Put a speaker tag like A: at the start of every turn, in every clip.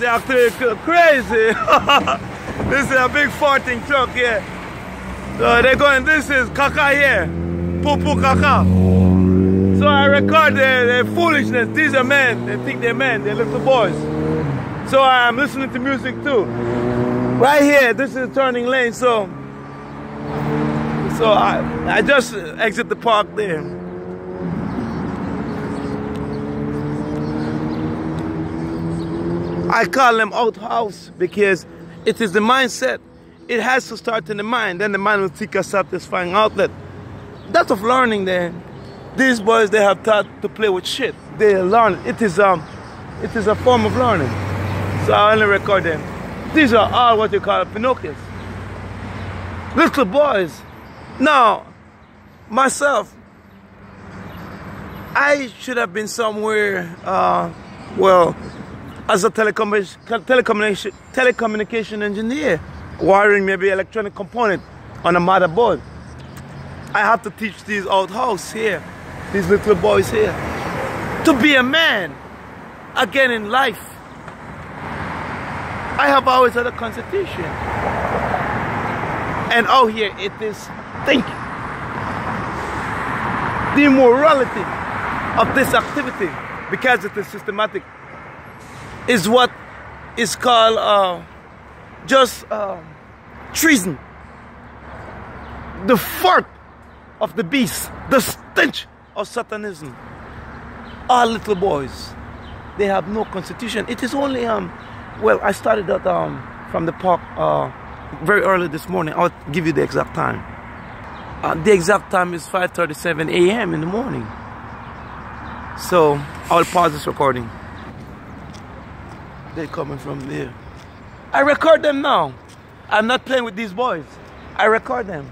A: the activity crazy. This is a big farting truck here. So they're going, this is caca here. Poo poo caca. So I record their foolishness. These are men. They think they're men. They're little boys. So I'm listening to music too. Right here, this is a turning lane. So I just exit the park there. I call them outhouse because it is the mindset. It has to start in the mind. Then the mind will seek a satisfying outlet. That's of learning there. These boys, they have taught to play with shit. They learn. It is a form of learning. So I only record them. These are all what you call Pinocchios. Little boys. Now, myself, I should have been somewhere, well, as a telecommunication engineer, wiring maybe electronic component on a motherboard. I have to teach these outhouse here, these little boys here, to be a man again in life. I have always had a constitution. And out here it is thinking. The immorality of this activity, because it is systematic, is what is called just treason. The fart of the beast, the stench of Satanism. All little boys, they have no constitution. It is only, well, I started out from the park very early this morning. I'll give you the exact time. The exact time is 5:37 a.m. in the morning. So I'll pause this recording. They're coming from there. I record them now. I'm not playing with these boys. I record them.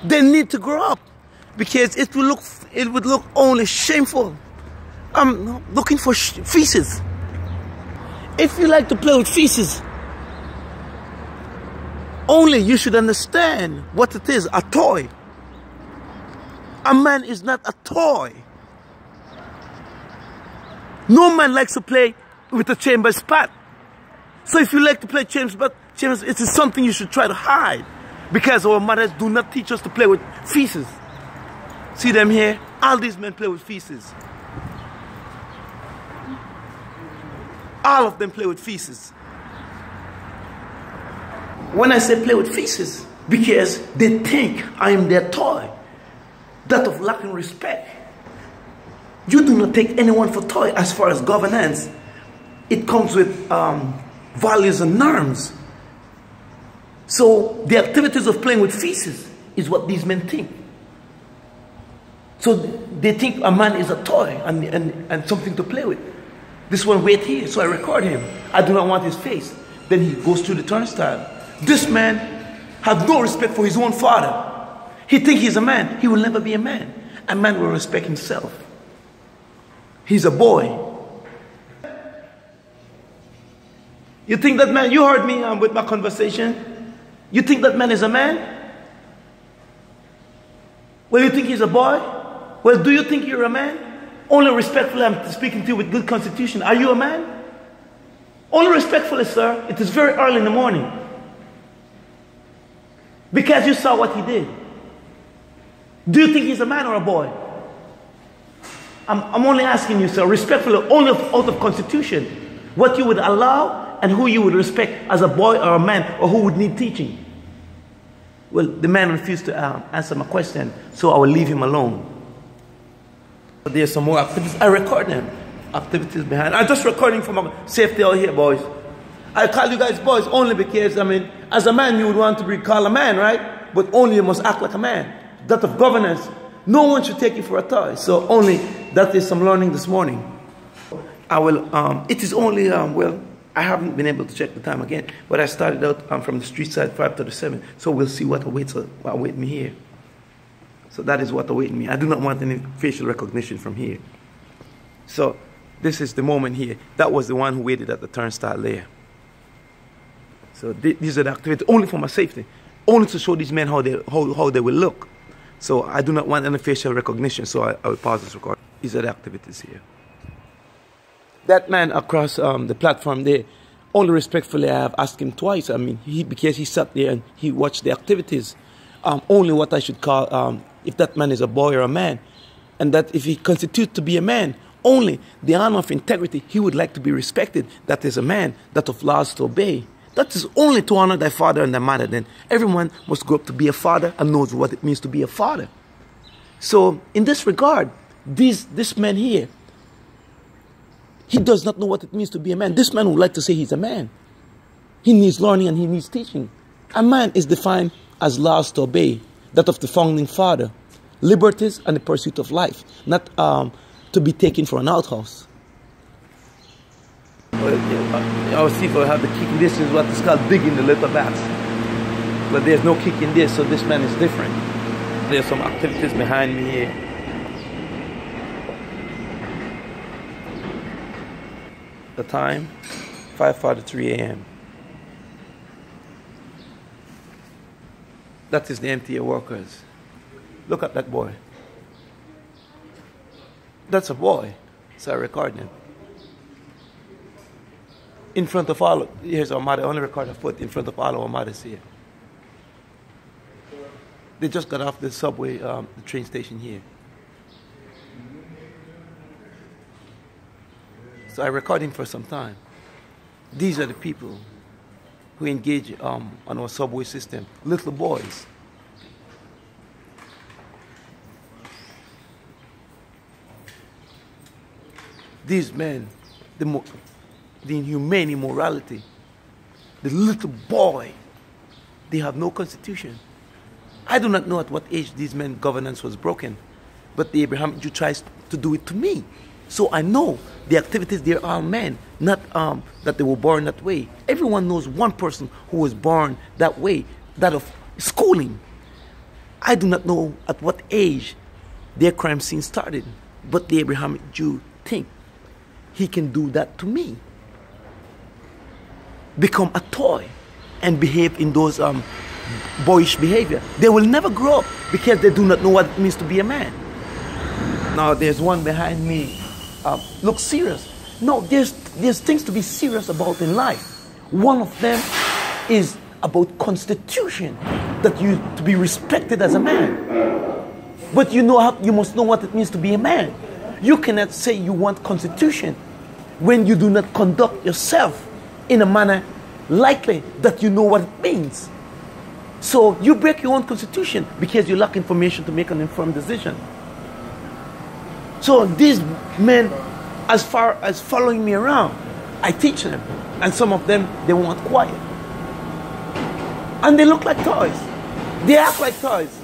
A: They need to grow up because it would look only shameful. I'm looking for feces. If you like to play with feces, only you should understand what it is, a toy. A man is not a toy. No man likes to play with a chamber spat. So if you like to play chambers, it is something you should try to hide, because our mothers do not teach us to play with feces. See them here? All these men play with feces. All of them play with feces. When I say play with feces, because they think I am their toy. That of lacking respect. You do not take anyone for toy as far as governance. It comes with values and norms. So the activities of playing with feces is what these men think. So they think a man is a toy and something to play with. This one wait here, so I record him. I do not want his face. Then he goes through the turnstile. This man has no respect for his own father. He thinks he's a man. He will never be a man. A man will respect himself. He's a boy. You think that man, you heard me with my conversation. You think that man is a man? Well, you think he's a boy? Well, do you think you're a man? Only respectfully, I'm speaking to you with good constitution. Are you a man? Only respectfully, sir. It is very early in the morning. Because you saw what he did. Do you think he's a man or a boy? I'm only asking you, sir, respectfully, only out of constitution, what you would allow and who you would respect as a boy or a man, or who would need teaching. Well, the man refused to answer my question, so I will leave him alone. But there's some more activities. I record them. Activities behind. I'm just recording for my safety out here, boys. I call you guys boys only because, I mean, as a man, you would want to be called a man, right? But only you must act like a man. That of governance, no one should take you for a toy. So only that is some learning this morning. I will, it is only, well, I haven't been able to check the time again, but I started out from the street side 5:37. So we'll see what awaits me here. So that is what awaits me. I do not want any facial recognition from here. So this is the moment here. That was the one who waited at the turnstile there. So these are the activities only for my safety, only to show these men how they will look. So I do not want any facial recognition, so I will pause this recording. These are the activities here. That man across the platform there, Only respectfully, I have asked him twice. I mean, because he sat there and he watched the activities. Only what I should call, if that man is a boy or a man, and that if he constitutes to be a man, only the honor of integrity, he would like to be respected. That is a man, that of laws to obey. That is only to honor thy father and thy mother. Then everyone must grow up to be a father and knows what it means to be a father. So in this regard, this man here, he does not know what it means to be a man. This man would like to say he's a man. He needs learning and he needs teaching. A man is defined as laws to obey, that of the founding father, liberties and the pursuit of life, not to be taken for an outhouse. I'll see if I have the kick in this. Is what is called digging the little bats. But there's no kick in this, so this man is different. There's some activities behind me here. The time, 5:43 a.m. That is the MTA workers. Look at that boy. That's a boy. So I record him. In front of all, here's our mother. I only record a foot in front of all our mothers here. They just got off the subway, the train station here. So I record him for some time. These are the people who engage on our subway system. Little boys. These men, the inhumane immorality, the little boy, they have no constitution. I do not know at what age these men's governance was broken, but the Abrahamic Jew tries to do it to me. So I know the activities, they are men, not that they were born that way. Everyone knows one person who was born that way, that of schooling. I do not know at what age their crime scene started, but the Abrahamic Jew think he can do that to me. Become a toy and behave in those boyish behavior. They will never grow up because they do not know what it means to be a man. Now there's one behind me. Look serious. No, there's things to be serious about in life. One of them is about constitution, that you to be respected as a man. But you must know what it means to be a man. You cannot say you want constitution when you do not conduct yourself in a manner likely that you know what it means. So you break your own constitution because you lack information to make an informed decision. So these men, as far as following me around, I teach them. And some of them, they want quiet. And they look like toys. They act like toys.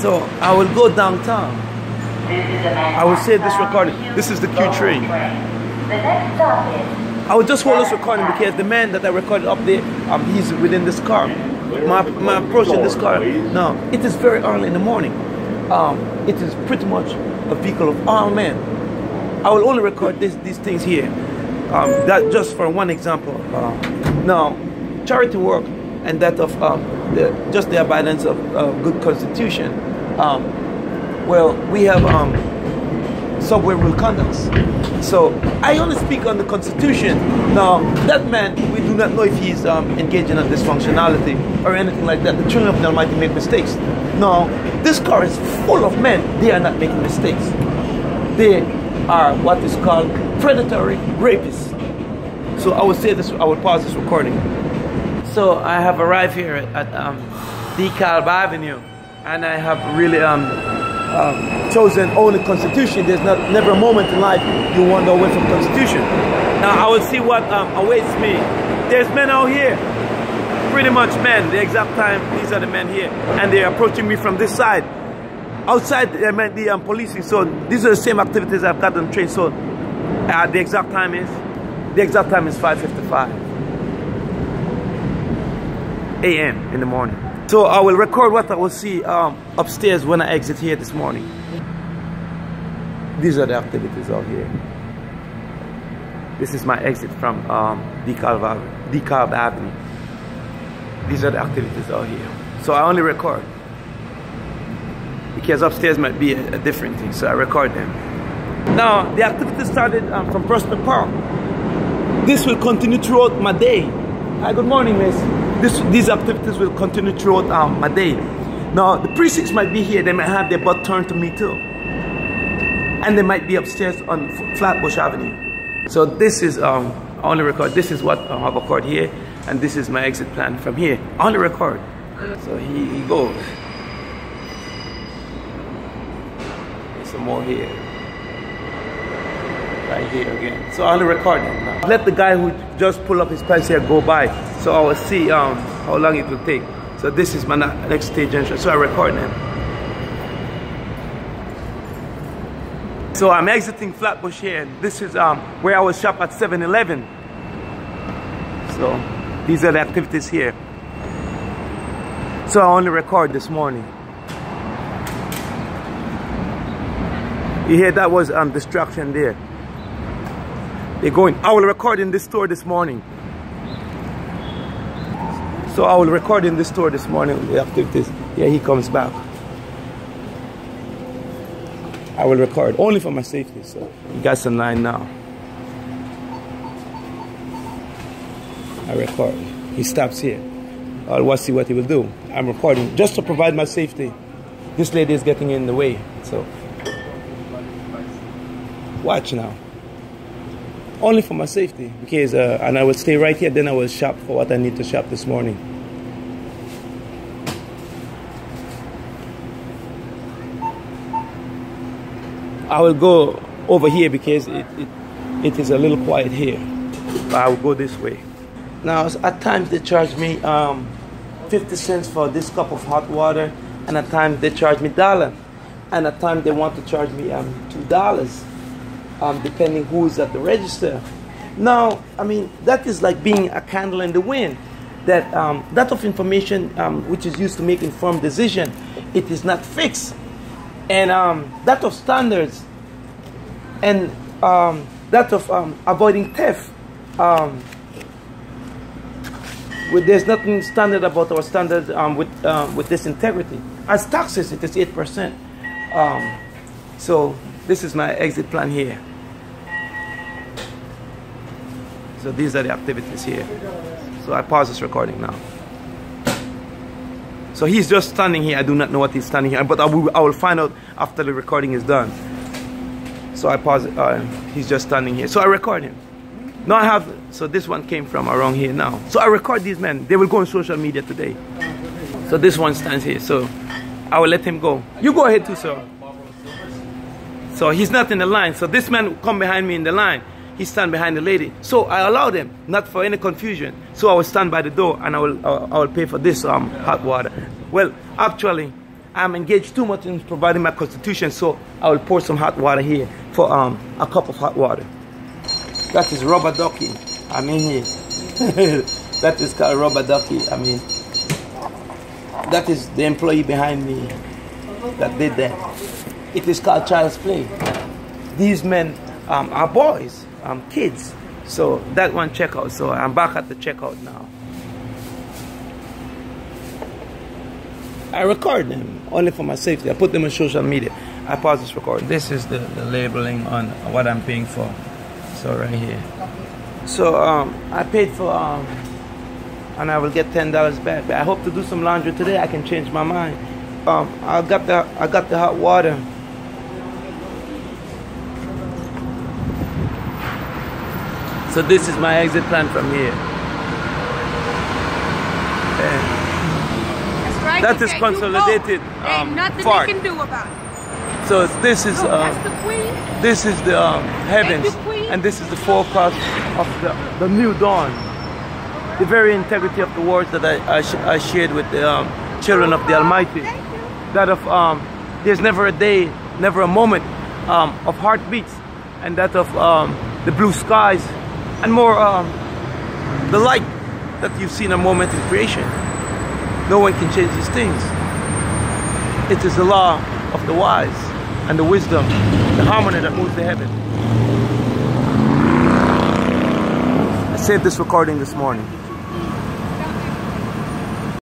A: So I will go downtown. I will say this recording. This is the Q train. I will just hold this recording because the man that I recorded up there, he's within this car. My approach in this car. Now, it is very early in the morning. It is pretty much a vehicle of all men. I will only record these things here. That just for one example. Now, charity work and that of just the abidance of good constitution. Well, we have subway rule conducts. So I only speak on the constitution. Now, that man, we do not know if he's engaging in dysfunctionality or anything like that. The children of the Almighty make mistakes. No, this car is full of men. They are not making mistakes. They are what is called predatory rapists. So I will say this, I will pause this recording. So I have arrived here at DeKalb Avenue, and I have really chosen only Constitution. There's never a moment in life you wander away from Constitution. Now I will see what awaits me. There's men out here, pretty much men. The exact time, these are the men here, and they're approaching me from this side. Outside, they meant the policing. So these are the same activities I've got on the train. So the exact time is 5:55 a.m. in the morning. So I will record what I will see upstairs when I exit here this morning. These are the activities out here. This is my exit from DeKalb Avenue. These are the activities out here. So I only record because upstairs might be a different thing, so I record them. Now, the activity started from Prospect Park. This will continue throughout my day. Hi, good morning, miss. These activities will continue throughout my day. Now, the precincts might be here. They might have their butt turned to me too. And they might be upstairs on Flatbush Avenue. So this is, I only record, this is what I have occurred here. And this is my exit plan from here. I only record. So he goes. There's some more here. Right here again. So I only record them now. Let the guy who just pulled up his pants here go by. So I will see how long it will take. So this is my next stage entrance. So I record them. So I'm exiting Flatbush here. And this is where I will shop at 7-Eleven. So these are the activities here. So I only record this morning. You hear that was distraction there. They're going. I will record in this store this morning. So I will record in this store this morning the activities. Yeah, he comes back. I will record only for my safety. So you guys in line now. I record. He stops here. I'll see what he will do. I'm recording just to provide my safety. This lady is getting in the way. So watch now. Only for my safety, because and I will stay right here. Then I will shop for what I need to shop this morning. I will go over here because it is a little quiet here. I will go this way. Now at times they charge me 50 cents for this cup of hot water, and at times they charge me $1, and at times they want to charge me $2. Depending who is at the register. Now, I mean, that is like being a candle in the wind. That of information which is used to make informed decision, it is not fixed. And that of standards, and that of avoiding theft. There's nothing standard about our standard with this integrity. As taxes, it is 8%. So this is my exit plan here. So these are the activities here. So I pause this recording now. So he's just standing here. I do not know what he's standing here, but I will find out after the recording is done. So I pause it. He's just standing here. So I record him. Now I have, so this one came from around here now. So I record these men. They will go on social media today. So this one stands here. So I will let him go. You go ahead too, sir. So he's not in the line. So this man come behind me in the line. He stand behind the lady. So I allow them, not for any confusion. So I will stand by the door and I will pay for this hot water. Well, actually, I'm engaged too much in providing my constitution, so I will pour some hot water here for a cup of hot water. That is rubber ducky. I mean here. That is called rubber ducky. I mean, that is the employee behind me that did that. It is called child's play. These men are boys, kids. So that one checkout. So I'm back at the checkout now. I record them only for my safety. I put them on social media. I pause this record. This is the labeling on what I'm paying for. So right here. So I paid for and I will get $10 back. But I hope to do some laundry today. I can change my mind. I got the hot water. So this is my exit plan from here.
B: That's right.
A: That is consolidated
B: nothing
A: fart.
B: you can do about it.
A: So this is
B: that's the queen.
A: this is the heavens, and this is the forecast of the new dawn. The very integrity of the words that I shared with the children of the Almighty. That of there's never a day, never a moment of heartbeats, and that of the blue skies, and more the light that you've seen a moment in creation. No one can change these things. It is the law of the wise and the wisdom, the harmony that moves the heaven. I saved this recording this morning.